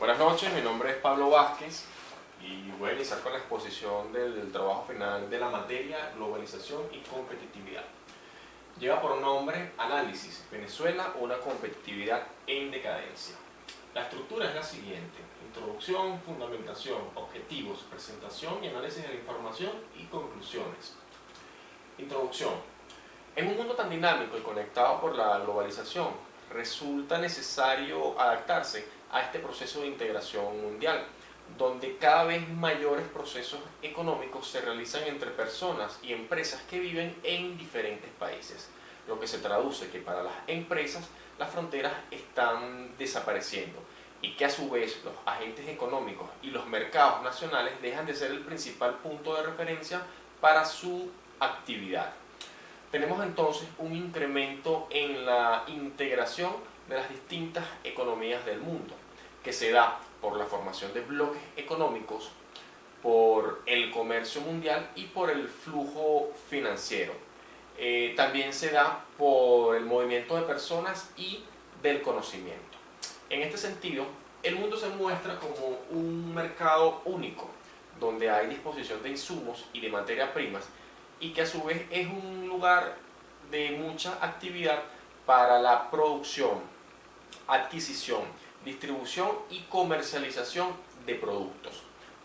Buenas noches, mi nombre es Pablo Vázquez y voy a iniciar con la exposición del trabajo final de la materia Globalización y Competitividad. Lleva por nombre Análisis, Venezuela, una competitividad en decadencia. La estructura es la siguiente: introducción, fundamentación, objetivos, presentación y análisis de la información y conclusiones. Introducción. En un mundo tan dinámico y conectado por la globalización, resulta necesario adaptarse a este proceso de integración mundial, donde cada vez mayores procesos económicos se realizan entre personas y empresas que viven en diferentes países, lo que se traduce que para las empresas las fronteras están desapareciendo y que a su vez los agentes económicos y los mercados nacionales dejan de ser el principal punto de referencia para su actividad. Tenemos entonces un incremento en la integración de las distintas economías del mundo, que se da por la formación de bloques económicos, por el comercio mundial y por el flujo financiero. También se da por el movimiento de personas y del conocimiento. En este sentido, el mundo se muestra como un mercado único, donde hay disposición de insumos y de materias primas, y que a su vez es un lugar de mucha actividad para la producción, adquisición, distribución y comercialización de productos.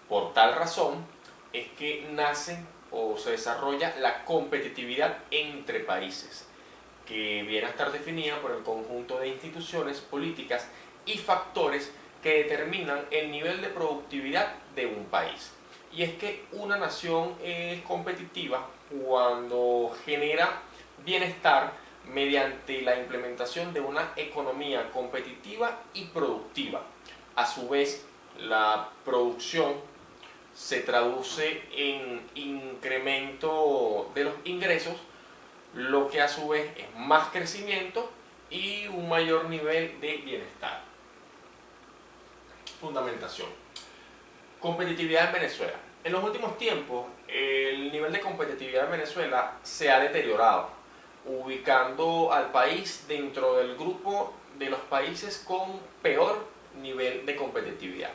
Por tal razón es que nace o se desarrolla la competitividad entre países, que viene a estar definida por el conjunto de instituciones, políticas y factores que determinan el nivel de productividad de un país. Y es que una nación es competitiva cuando genera bienestar mediante la implementación de una economía competitiva y productiva. A su vez, la producción se traduce en incremento de los ingresos, lo que a su vez es más crecimiento y un mayor nivel de bienestar. Fundamentación. Competitividad en Venezuela. En los últimos tiempos, el nivel de competitividad en Venezuela se ha deteriorado, ubicando al país dentro del grupo de los países con peor nivel de competitividad.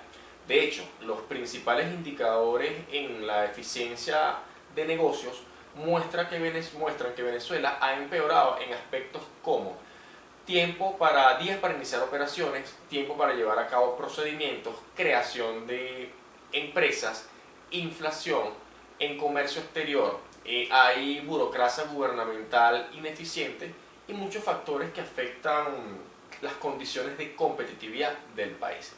De hecho, los principales indicadores en la eficiencia de negocios muestran que Venezuela ha empeorado en aspectos como días para iniciar operaciones, tiempo para llevar a cabo procedimientos, creación de empresas, inflación en comercio exterior, hay burocracia gubernamental ineficiente y muchos factores que afectan las condiciones de competitividad del país.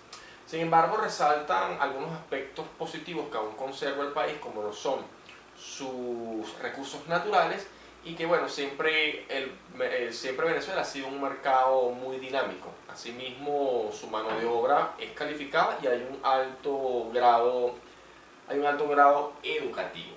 Sin embargo, resaltan algunos aspectos positivos que aún conserva el país, como lo son sus recursos naturales y que bueno, siempre Venezuela ha sido un mercado muy dinámico. Asimismo, su mano de obra es calificada y hay un alto grado educativo.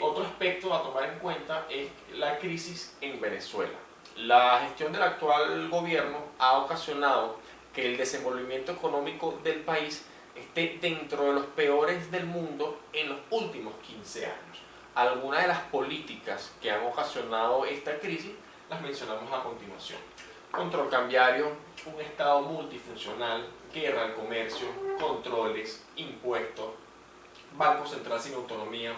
Otro aspecto a tomar en cuenta es la crisis en Venezuela. La gestión del actual gobierno ha ocasionado que el desenvolvimiento económico del país esté dentro de los peores del mundo en los últimos 15 años. Algunas de las políticas que han ocasionado esta crisis las mencionamos a continuación: control cambiario, un estado multifuncional, guerra al comercio, controles, impuestos, Banco Central sin autonomía,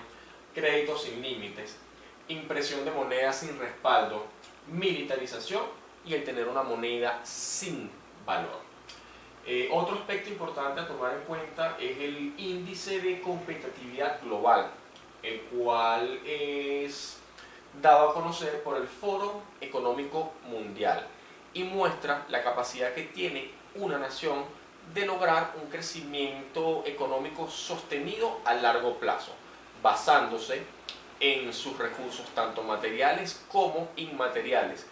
créditos sin límites, impresión de moneda sin respaldo, militarización y el tener una moneda sin valor. Otro aspecto importante a tomar en cuenta es el índice de competitividad global, el cual es dado a conocer por el Foro Económico Mundial y muestra la capacidad que tiene una nación de lograr un crecimiento económico sostenido a largo plazo, basándose en sus recursos tanto materiales como inmateriales.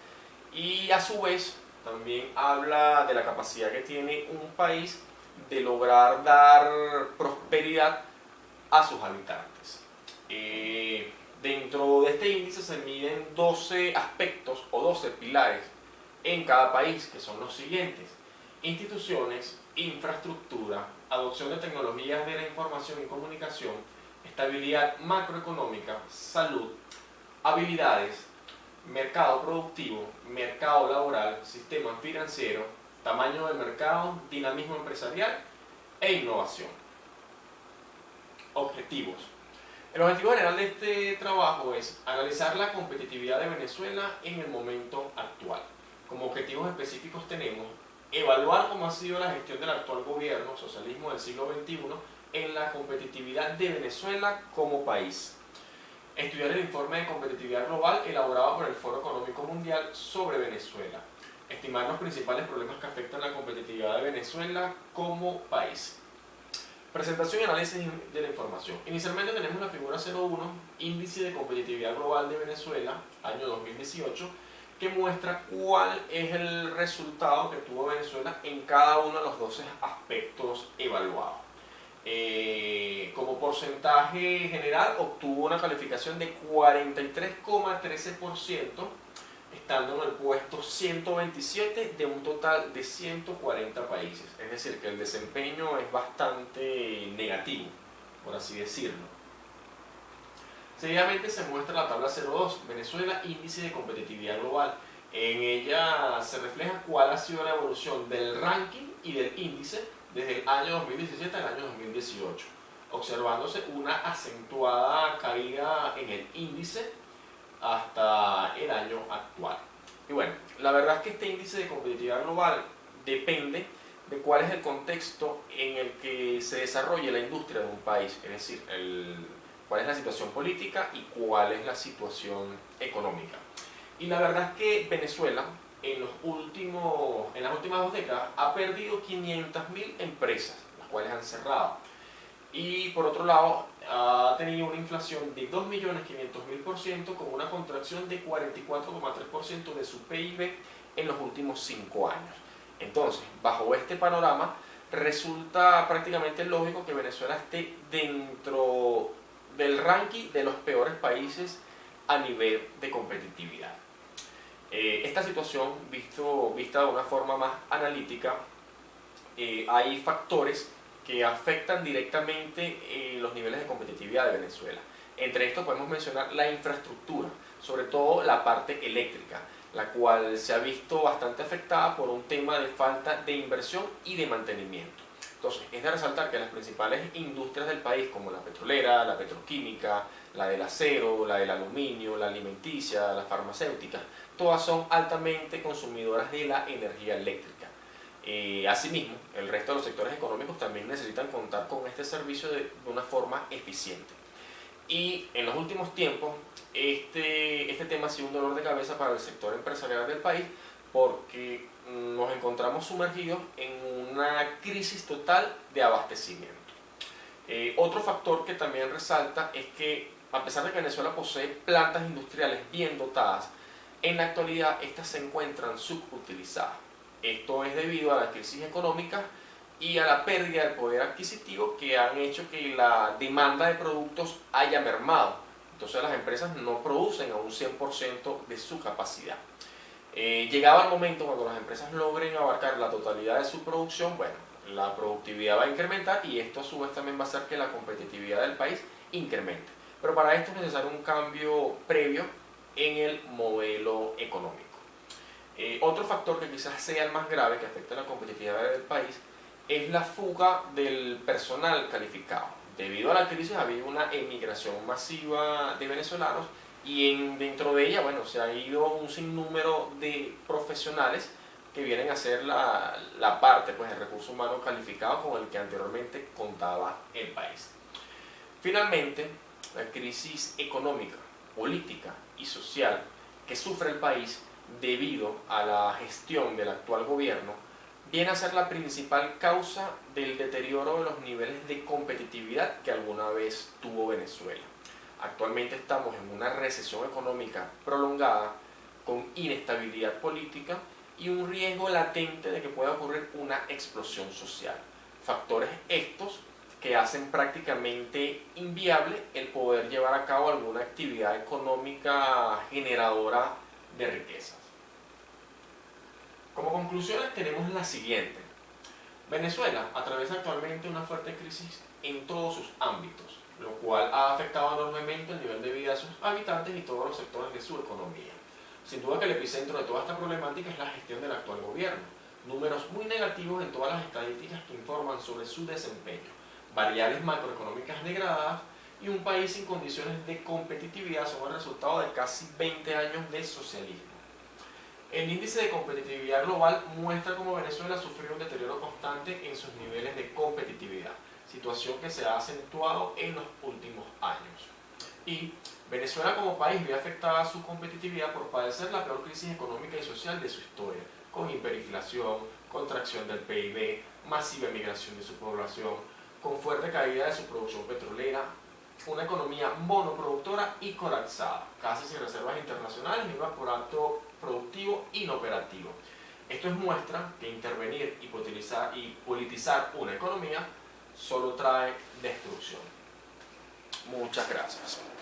Y a su vez también habla de la capacidad que tiene un país de lograr dar prosperidad a sus habitantes. Dentro de este índice se miden 12 aspectos o 12 pilares en cada país, que son los siguientes: instituciones, infraestructura, adopción de tecnologías de la información y comunicación, estabilidad macroeconómica, salud, habilidades, mercado productivo, mercado laboral, sistema financiero, tamaño del mercado, dinamismo empresarial e innovación. Objetivos. El objetivo general de este trabajo es analizar la competitividad de Venezuela en el momento actual. Como objetivos específicos tenemos evaluar cómo ha sido la gestión del actual gobierno, socialismo del siglo XXI, en la competitividad de Venezuela como país. Estudiar el informe de competitividad global elaborado por el Foro Económico Mundial sobre Venezuela. Estimar los principales problemas que afectan la competitividad de Venezuela como país. Presentación y análisis de la información. Inicialmente tenemos la figura 01, Índice de Competitividad Global de Venezuela, año 2018, que muestra cuál es el resultado que tuvo Venezuela en cada uno de los 12 aspectos evaluados. Como porcentaje general obtuvo una calificación de 43,13%, estando en el puesto 127 de un total de 140 países. Es decir, que el desempeño es bastante negativo, por así decirlo. Seguidamente se muestra la tabla 02, Venezuela, Índice de Competitividad Global. En ella se refleja cuál ha sido la evolución del ranking y del índice desde el año 2017 al año 2018, observándose una acentuada caída en el índice hasta el año actual. Y bueno, la verdad es que este índice de competitividad global depende de cuál es el contexto en el que se desarrolle la industria de un país, es decir, cuál es la situación política y cuál es la situación económica. Y la verdad es que Venezuela en las últimas 2 décadas ha perdido 500.000 empresas, las cuales han cerrado. Y por otro lado, ha tenido una inflación de 2.500.000% con una contracción de 44,3% de su PIB en los últimos 5 años. Entonces, bajo este panorama, resulta prácticamente lógico que Venezuela esté dentro del ranking de los peores países a nivel de competitividad. Esta situación, vista de una forma más analítica, hay factores que afectan directamente los niveles de competitividad de Venezuela. Entre estos podemos mencionar la infraestructura, sobre todo la parte eléctrica, la cual se ha visto bastante afectada por un tema de falta de inversión y de mantenimiento. Entonces, es de resaltar que las principales industrias del país, como la petrolera, la petroquímica, la del acero, la del aluminio, la alimenticia, la farmacéutica, todas son altamente consumidoras de la energía eléctrica. Asimismo, el resto de los sectores económicos también necesitan contar con este servicio de una forma eficiente. Y en los últimos tiempos, este tema ha sido un dolor de cabeza para el sector empresarial del país porque nos encontramos sumergidos en una crisis total de abastecimiento. Otro factor que también resalta es que, a pesar de que Venezuela posee plantas industriales bien dotadas, en la actualidad estas se encuentran subutilizadas. Esto es debido a la crisis económica y a la pérdida del poder adquisitivo que han hecho que la demanda de productos haya mermado. Entonces las empresas no producen a un 100% de su capacidad. Llegado el momento cuando las empresas logren abarcar la totalidad de su producción, bueno, la productividad va a incrementar y esto a su vez también va a hacer que la competitividad del país incremente. Pero para esto es necesario un cambio previo en el modelo económico. Otro factor que quizás sea el más grave que afecta a la competitividad del país es la fuga del personal calificado. Debido a la crisis ha habido una emigración masiva de venezolanos y dentro de ella, bueno, se ha ido un sinnúmero de profesionales que vienen a ser la parte, pues, del recurso humano calificado con el que anteriormente contaba el país. Finalmente, la crisis económica, política y social que sufre el país debido a la gestión del actual gobierno viene a ser la principal causa del deterioro de los niveles de competitividad que alguna vez tuvo Venezuela. Actualmente estamos en una recesión económica prolongada con inestabilidad política y un riesgo latente de que pueda ocurrir una explosión social. Factores estos que hacen prácticamente inviable el poder llevar a cabo alguna actividad económica generadora de riquezas. Como conclusiones tenemos la siguiente. Venezuela atraviesa actualmente una fuerte crisis en todos sus ámbitos, lo cual ha afectado enormemente el nivel de vida de sus habitantes y todos los sectores de su economía. Sin duda que el epicentro de toda esta problemática es la gestión del actual gobierno, números muy negativos en todas las estadísticas que informan sobre su desempeño, variables macroeconómicas degradadas y un país sin condiciones de competitividad son el resultado de casi 20 años de socialismo. El índice de competitividad global muestra cómo Venezuela sufrió un deterioro constante en sus niveles de competitividad, situación que se ha acentuado en los últimos años. Y Venezuela como país ve afectada su competitividad por padecer la peor crisis económica y social de su historia, con hiperinflación, contracción del PIB, masiva emigración de su población, con fuerte caída de su producción petrolera, una economía monoproductora y colapsada, casi sin reservas internacionales y un aparato productivo inoperativo. Esto es muestra que intervenir y politizar una economía solo trae destrucción. Muchas gracias.